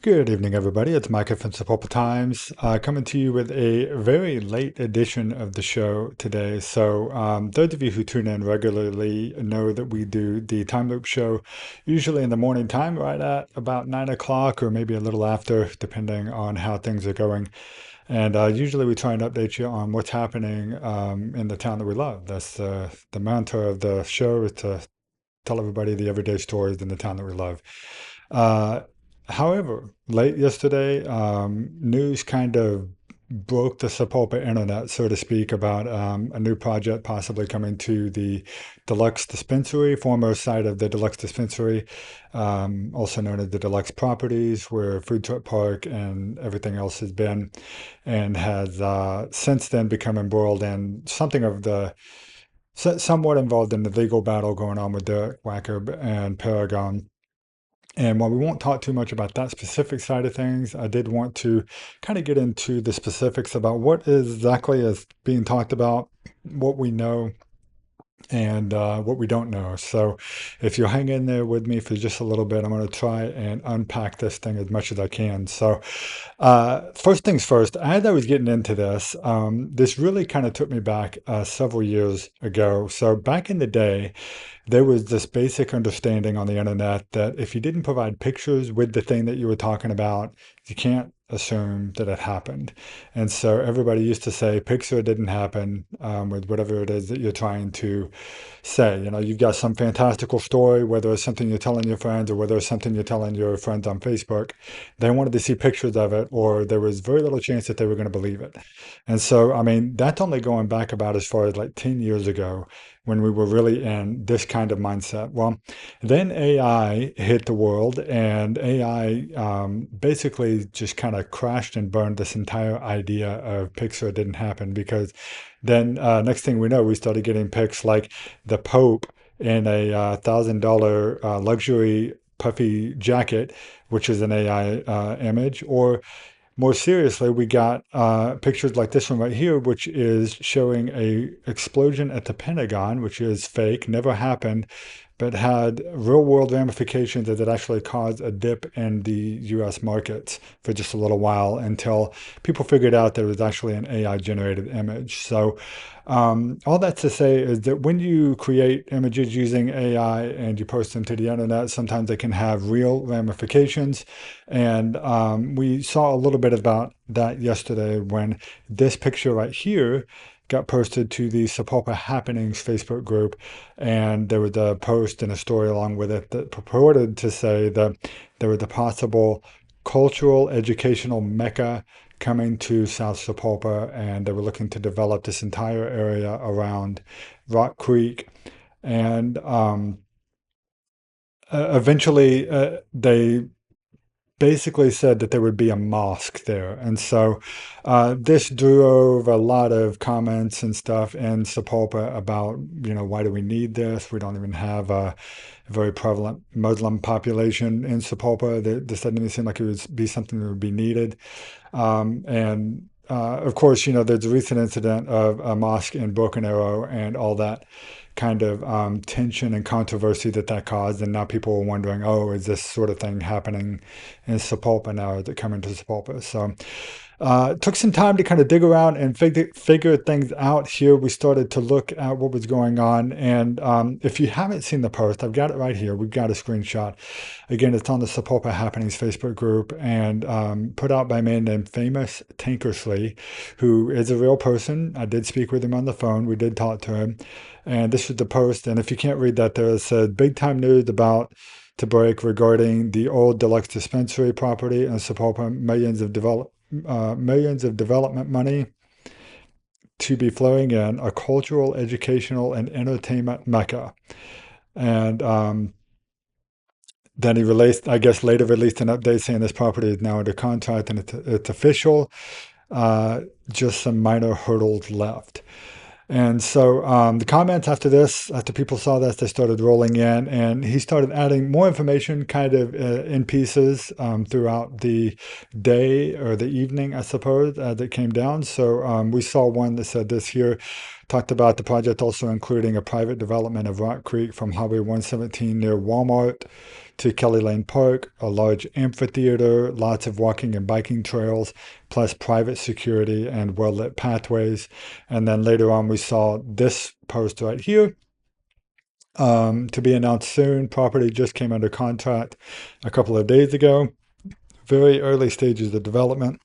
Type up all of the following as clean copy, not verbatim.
Good evening, everybody. It's Micah from Sapulpa Times, coming to you with a very late edition of the show today. So, those of you who tune in regularly know that we do the Timeloop show usually in the morning time, right at about 9 o'clock or maybe a little after, depending on how things are going. And usually we try and update you on what's happening in the town that we love. That's the mantra of the show is to tell everybody the everyday stories in the town that we love. Uh, However, late yesterday, news kind of broke the Sapulpa internet, so to speak, about a new project possibly coming to the Deluxe Dispensary, former site of the Deluxe Dispensary, also known as the Deluxe Properties, where Food Truck Park and everything else has been, and has since then become embroiled in something of the somewhat involved in the legal battle going on with Derek Wacker and Paragon. And while we won't talk too much about that specific side of things, I did want to kind of get into the specifics about what exactly is being talked about, what we know, and what we don't know. So, if you'll hang in there with me for just a little bit, I'm going to try and unpack this thing as much as I can. So, first things first, as I was getting into this, this really kind of took me back several years ago. So, back in the day, there was this basic understanding on the internet that if you didn't provide pictures with the thing that you were talking about, you can't assume that it happened. And so everybody used to say, picture didn't happen with whatever it is that you're trying to say. You know, you've got some fantastical story, whether it's something you're telling your friends or whether it's something you're telling your friends on Facebook. They wanted to see pictures of it, or there was very little chance that they were going to believe it. And so, I mean, that's only going back about as far as like 10 years ago when we were really in this kind of mindset. Well, then AI hit the world, and AI basically just kind of crashed and burned this entire idea of Pixar didn't happen because then next thing we know, we started getting pics like the Pope in a $1,000 luxury puffy jacket, which is an AI image, or more seriously, we got pictures like this one right here, which is showing a explosion at the Pentagon, which is fake, never happened, but had real world ramifications that it actually caused a dip in the US markets for just a little while until people figured out that it was actually an AI generated image. So, all that to say is that when you create images using AI and you post them to the internet, sometimes they can have real ramifications. And we saw a little bit about that yesterday when this picture right here got posted to the Sapulpa Happenings Facebook group, and there was a post and a story along with it that purported to say that there was a possible cultural educational mecca coming to South Sapulpa, and they were looking to develop this entire area around Rock Creek. And eventually, they basically said that there would be a mosque there. And so this drove a lot of comments and stuff in Sapulpa about, you know, why do we need this? We don't even have a very prevalent Muslim population in Sapulpa. This doesn't even seem like it would be something that would be needed. And of course, you know, there's a recent incident of a mosque in Broken Arrow and all that kind of tension and controversy that that caused. And now people are wondering, oh, is this sort of thing happening in Sapulpa now? Is it coming to Sapulpa? So it took some time to kind of dig around and figure things out here. We started to look at what was going on. And if you haven't seen the post, I've got it right here. We've got a screenshot. Again, it's on the Sapulpa Happenings Facebook group and put out by a man named Famous Tankersley, who is a real person. I did speak with him on the phone. We did talk to him. And this is the post. And if you can't read that, there it said big time news about to break regarding the old Deluxe Dispensary property in Sapulpa, millions of development money to be flowing in, a cultural, educational, and entertainment mecca. And then he released, I guess, later released an update saying this property is now under contract and it's official. Just some minor hurdles left. And so the comments after this, after people saw this, they started rolling in, and he started adding more information kind of in pieces throughout the day or the evening, I suppose, that came down. So we saw one that said this here. Talked about the project also including a private development of Rock Creek from Highway 117 near Walmart to Kelly Lane Park, a large amphitheater, lots of walking and biking trails, plus private security and well-lit pathways. And then later on, we saw this post right here. To be announced soon. Property just came under contract a couple of days ago. Very early stages of development.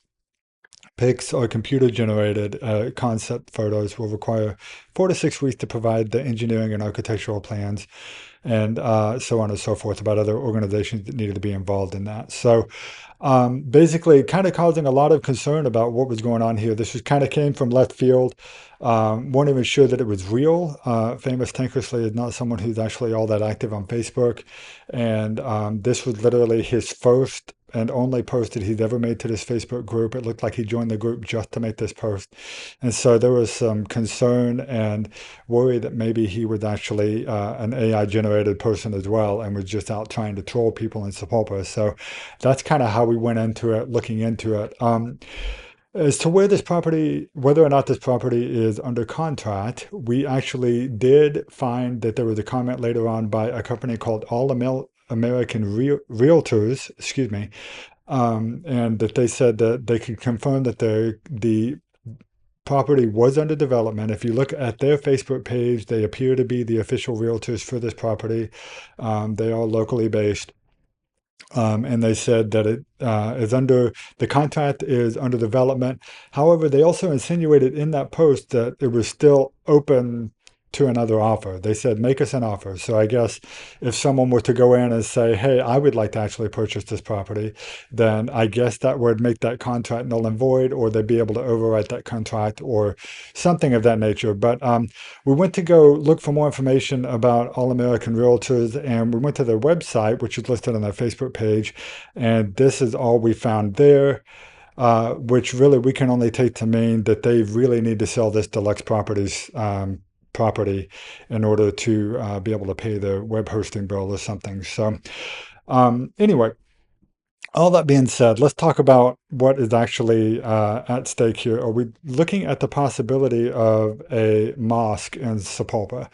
Pics are computer generated. Concept photos will require 4 to 6 weeks to provide the engineering and architectural plans, and so on and so forth, about other organizations that needed to be involved in that. So basically, kind of causing a lot of concern about what was going on here. This was kind of came from left field. Weren't even sure that it was real. Famous Tankersley is not someone who's actually all that active on Facebook. And this was literally his first and only post that he'd ever made to this Facebook group. It looked like he joined the group just to make this post. And so there was some concern and worry that maybe he was actually an AI generated person as well and was just out trying to troll people in Sapulpa. So that's kind of how we went into it, looking into it. As to where this property, whether or not this property is under contract, we actually did find that there was a comment later on by a company called American Realtors, excuse me, and that they said that they could confirm that the property was under development. If you look at their Facebook page, they appear to be the official realtors for this property. They are locally based. And they said that it is under the contract is under development. However, they also insinuated in that post that it was still open to another offer. They said, make us an offer. So I guess if someone were to go in and say, hey, I would like to actually purchase this property, then I guess that would make that contract null and void, or they'd be able to overwrite that contract or something of that nature. But we went to go look for more information about All American Realtors, and we went to their website, which is listed on their Facebook page, and this is all we found there. Which really we can only take to mean that they really need to sell this deluxe property in order to be able to pay their web hosting bill or something. So anyway, all that being said, let's talk about what is actually at stake here. Are we looking at the possibility of a mosque in Sapulpa?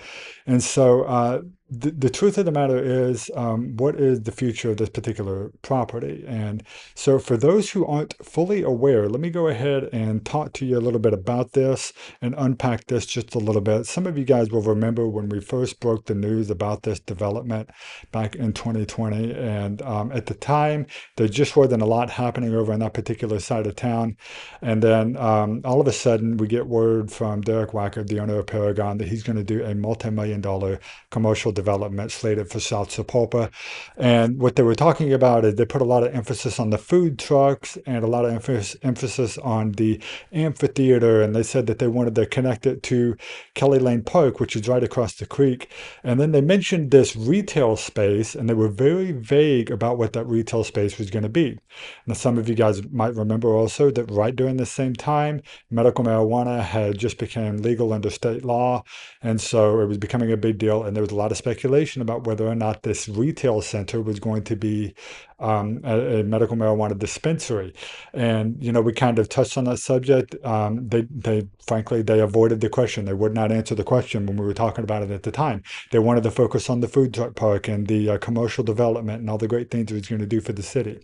And so the truth of the matter is, what is the future of this particular property? And so for those who aren't fully aware, let me go ahead and talk to you a little bit about this and unpack this just a little bit. Some of you guys will remember when we first broke the news about this development back in 2020. And at the time, there just wasn't a lot happening over on that particular side of town. And then all of a sudden, we get word from Derek Wacker, the owner of Paragon, that he's going to do a multi-million-dollar commercial development slated for South Sapulpa. And what they were talking about is they put a lot of emphasis on the food trucks and a lot of emphasis on the amphitheater. And they said that they wanted to connect it to Kelly Lane Park, which is right across the creek. And then they mentioned this retail space, and they were very vague about what that retail space was going to be. Now, some of you guys might remember also that right during the same time, medical marijuana had just become legal under state law. And so it was becoming a big deal. And there was a lot of speculation about whether or not this retail center was going to be a medical marijuana dispensary. And, you know, we kind of touched on that subject. They frankly, they avoided the question. They would not answer the question when we were talking about it at the time. They wanted to focus on the food truck park and the commercial development and all the great things it was going to do for the city.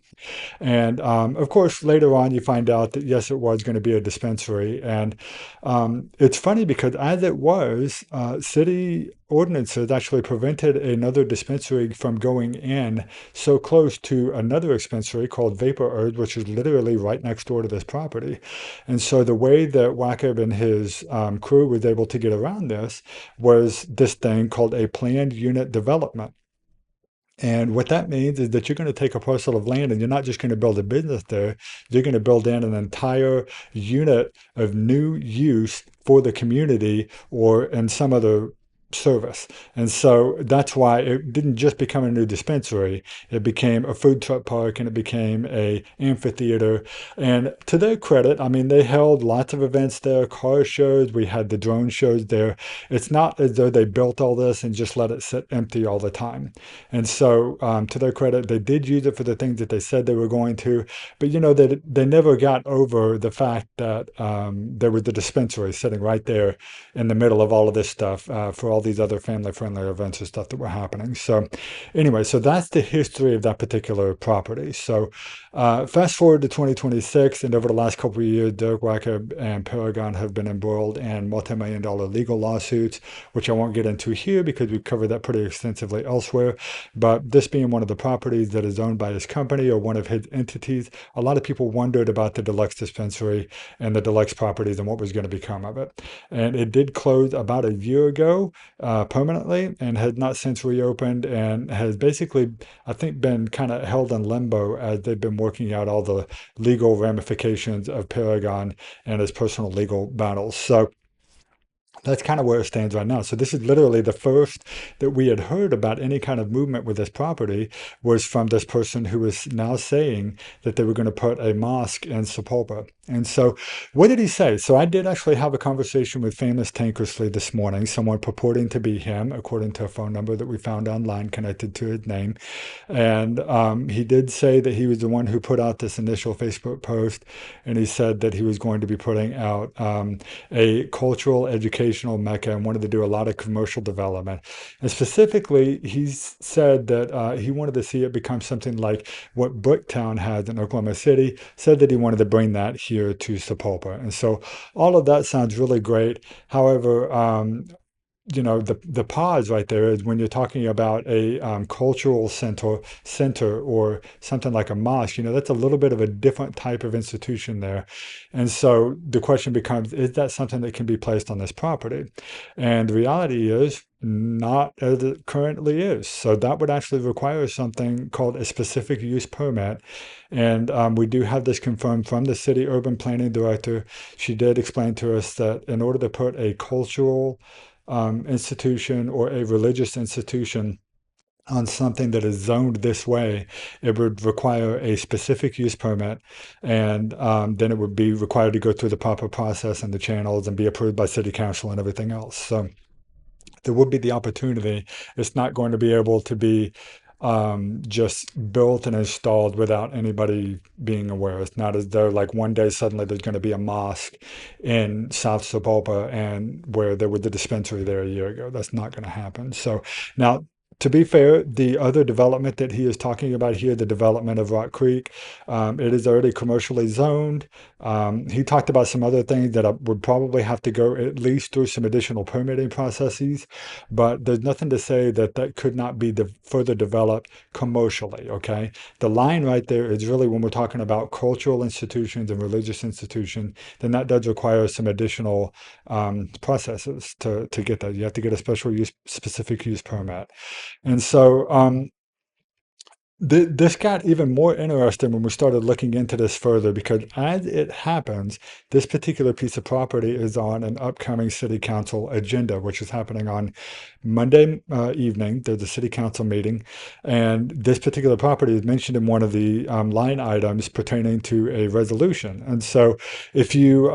And of course, later on, you find out that, yes, it was going to be a dispensary. And it's funny because as it was, city ordinances actually prevented another dispensary from going in so close to another dispensary called Vapor Earth, which is literally right next door to this property. And so the way that Wackeb and his crew was able to get around this was this thing called a planned unit development. And what that means is that you're going to take a parcel of land and you're not just going to build a business there. You're going to build in an entire unit of new use for the community, or in some other service. And so that's why it didn't just become a new dispensary. It became a food truck park and it became a amphitheater. And to their credit, I mean, they held lots of events there, car shows. We had the drone shows there. It's not as though they built all this and just let it sit empty all the time. And so, to their credit, they did use it for the things that they said they were going to. But they never got over the fact that there was the dispensary sitting right there in the middle of all of this stuff for all these other family-friendly events and stuff that were happening. So, anyway, so that's the history of that particular property. So, fast forward to 2026, and over the last couple of years, Dirk Wacker and Paragon have been embroiled in multi-million dollar legal lawsuits, which I won't get into here because we've covered that pretty extensively elsewhere. But this being one of the properties that is owned by his company or one of his entities, a lot of people wondered about the deluxe dispensary and the deluxe properties and what was going to become of it. And it did close about a year ago permanently and has not since reopened and has basically, I think, been kind of held in limbo as they've been working out all the legal ramifications of Paragon and his personal legal battles. So that's kind of where it stands right now. So this is literally the first that we had heard about any kind of movement with this property was from this person who is now saying that they were going to put a mosque in Sapulpa. And so what did he say? So I did actually have a conversation with Famous Tankersley this morning, someone purporting to be him, according to a phone number that we found online connected to his name. And he did say that he was the one who put out this initial Facebook post, and he said that he was going to be putting out a cultural educational mecca and wanted to do a lot of commercial development. And specifically, he said that he wanted to see it become something like what Bricktown has in Oklahoma City, said that he wanted to bring that here to Sapulpa. And so all of that sounds really great. However, the pause right there is when you're talking about a cultural center or something like a mosque. That's a little bit of a different type of institution there. And so the question becomes, is that something that can be placed on this property? And the reality is not as it currently is. So that would actually require something called a specific use permit. And we do have this confirmed from the city urban planning director. She did explain to us that in order to put a cultural institution or a religious institution on something that is zoned this way, it would require a specific use permit, and then it would be required to go through the proper process and the channels and be approved by city council and everything else. So there would be the opportunity. It's not going to be able to be just built and installed without anybody being aware. It's not as though like one day suddenly there's going to be a mosque in South Sapulpa and where there was the dispensary there a year ago. That's not going to happen. So now, to be fair, the other development that he is talking about here, the development of Rock Creek, it is already commercially zoned. He talked about some other things that would probably have to go at least through some additional permitting processes, but there's nothing to say that that could not be further developed commercially, okay? The line right there is really when we're talking about cultural institutions and religious institutions, then that does require some additional processes to get that. You have to get a specific use permit. And so this got even more interesting when we started looking into this further because as it happens, this particular piece of property is on an upcoming city council agenda, which is happening on Monday evening. There's a city council meeting, and this particular property is mentioned in one of the line items pertaining to a resolution. And so if you,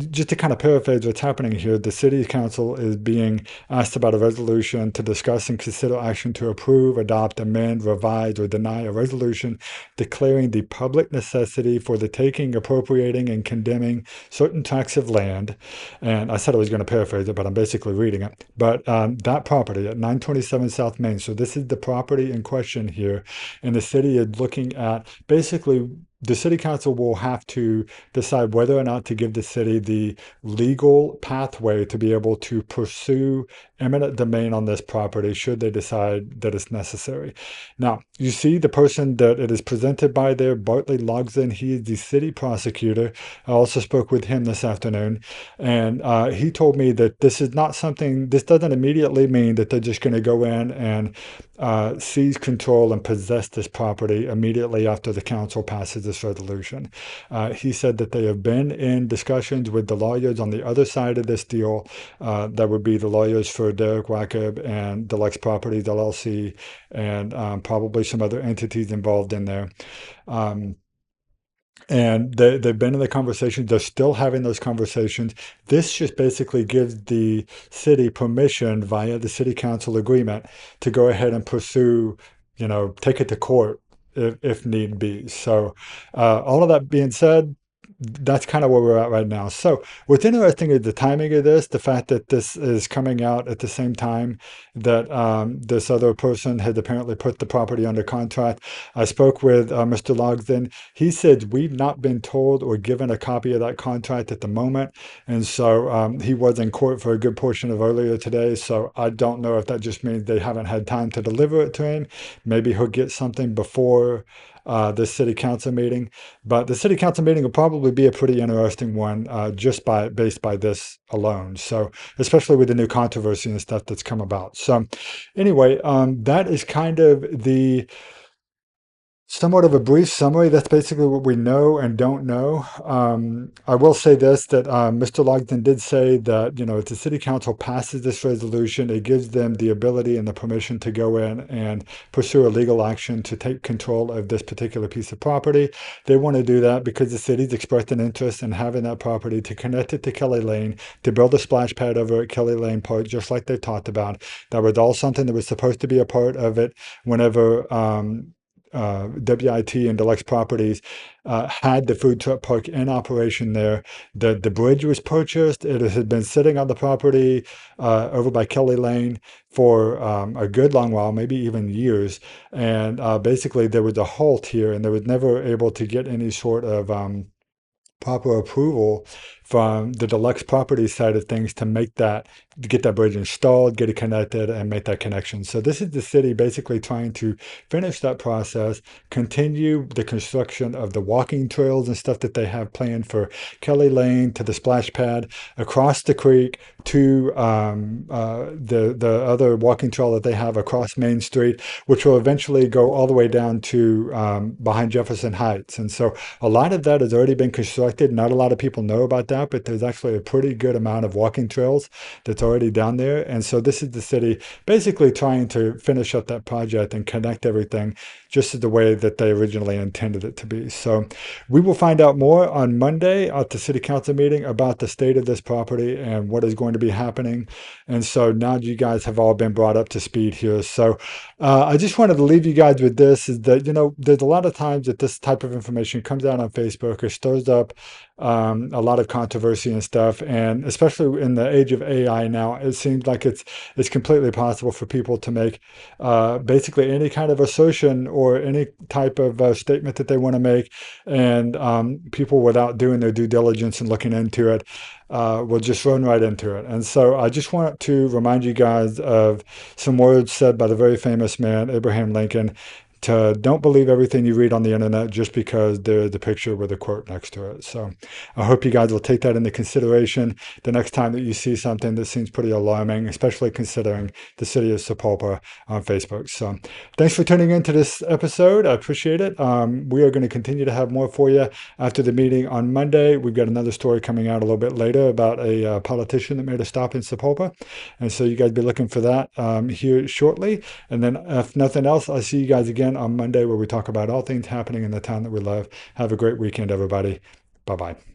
just to kind of paraphrase what's happening here, the city council is being asked about a resolution to discuss and consider action to approve, adopt, amend, revise, or deny a resolution declaring the public necessity for the taking, appropriating, and condemning certain tracts of land. And I said I was going to paraphrase it, but I'm basically reading it. But that property at 927 South Main, so this is the property in question here, and the city is looking at basically the city council will have to decide whether or not to give the city the legal pathway to be able to pursue eminent domain on this property should they decide that it's necessary. Now, you see the person that it is presented by there, Bartley Logsdon. He is the city prosecutor. I also spoke with him this afternoon, and he told me that this is not something, this doesn't immediately mean that they're just going to go in and seize control and possess this property immediately after the council passes this resolution. He said that they have been in discussions with the lawyers on the other side of this deal. That would be the lawyers for Derek Wackeb and Deluxe Properties LLC, and probably some other entities involved in there. Um, and they've been in the conversations. They're still having those conversations. This just basically gives the city permission via the city council agreement to go ahead and pursue, take it to court if need be. So, all of that being said, that's kind of where we're at right now. So, what's interesting is the timing of this, the fact that this is coming out at the same time that this other person had apparently put the property under contract. I spoke with Mr. Logsdon. He said we've not been told or given a copy of that contract at the moment. And so he was in court for a good portion of earlier today. So I don't know if that just means they haven't had time to deliver it to him. Maybe he'll get something before this city council meeting. But the city council meeting will probably be a pretty interesting one, just based by this alone. So, especially with the new controversy and stuff that's come about. So, anyway, that is kind of the somewhat of a brief summary. That's basically what we know and don't know. I will say this, that Mr. Logden did say that, if the city council passes this resolution, it gives them the ability and the permission to go in and pursue a legal action to take control of this particular piece of property. They want to do that because the city's expressed an interest in having that property to connect it to Kelly Lane, to build a splash pad over at Kelly Lane Park, just like they talked about. That was all something that was supposed to be a part of it whenever WIT and Deluxe Properties had the food truck park in operation there. The bridge was purchased. It had been sitting on the property over by Kelly Lane for a good long while, maybe even years. And basically, there was a halt here, and they was never able to get any sort of proper approval from the Deluxe Property side of things to get that bridge installed, get it connected, and make that connection. So this is the city basically trying to finish that process, continue the construction of the walking trails and stuff that they have planned for Kelly Lane to the splash pad, across the creek to the other walking trail that they have across Main Street, which will eventually go all the way down to behind Jefferson Heights. And so a lot of that has already been constructed. Not a lot of people know about that, but there's actually a pretty good amount of walking trails that's already down there. And so this is the city basically trying to finish up that project and connect everything just the way that they originally intended it to be. So we will find out more on Monday at the city council meeting about the state of this property and what is going to be happening. And so now you guys have all been brought up to speed here. So I just wanted to leave you guys with this, is that, there's a lot of times that this type of information comes out on Facebook or stirs up a lot of controversy and stuff. And especially in the age of AI now, it seems like it's completely possible for people to make basically any kind of assertion or any type of statement that they want to make. And people, without doing their due diligence and looking into it, will just run right into it. And so I just want to remind you guys of some words said by the very famous man, Abraham Lincoln, to don't believe everything you read on the internet just because there's a picture with a quote next to it. So I hope you guys will take that into consideration the next time that you see something that seems pretty alarming, especially considering the city of Sapulpa on Facebook. So thanks for tuning into this episode. I appreciate it. We are going to continue to have more for you after the meeting on Monday. We've got another story coming out a little bit later about a politician that made a stop in Sapulpa. And so you guys be looking for that here shortly. And then if nothing else, I'll see you guys again on Monday, where we talk about all things happening in the town that we love. Have a great weekend, everybody. Bye-bye.